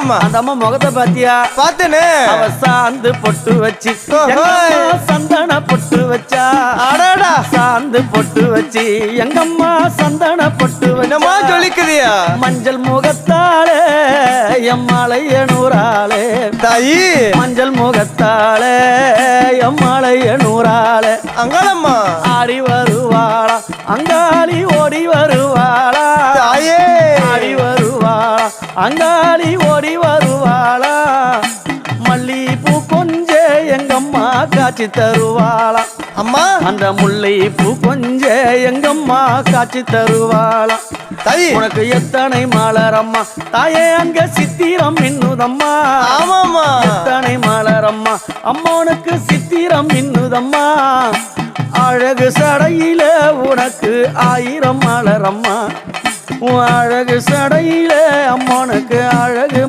ஆமாமா. அந்த அம்மா முகத்தை பாத்தியா? பார்த்தேனே. அவ சாந்து பொட்டு வச்சு சந்தன பொட்டு வச்சா. அடடா. சாந்து பொட்டு வச்சு எங்கம்மா சந்தன பொட்டு என்னமா சொல்லிக்குதியா? மஞ்சள் முகத்தாளே எம்மாளைய நூறாளே தாயி. மஞ்சள் முகத்தாளே எம்மாளைய நூறாளே அங்காளம்மா ஆடி வருவாளா அங்காளி ஓடி வருவாளா. தாயே. ஆடி வருவாளா அங்காளி ஓடி வருவாளா. மல்லிப்பூ கொஞ்ச எங்கம்மா காட்சி தருவாளா. அம்மா அந்த முல்லை பூ கொஞ்ச எங்கம்மா காட்சி தருவாளா. தாயி. உனக்கு எத்தனை மலரம்மா தாயே அங்க சித்திரம் மின்னுதம்மா. ஆமாமா. எத்தனை மலரம்மா அம்மா உனக்கு சித்திரம் மின்னுதம்மா. அழகு சடையில உனக்கு 1000 மலரம்மா. உன் அழகு சடையில அம்மானுக்கு அழகு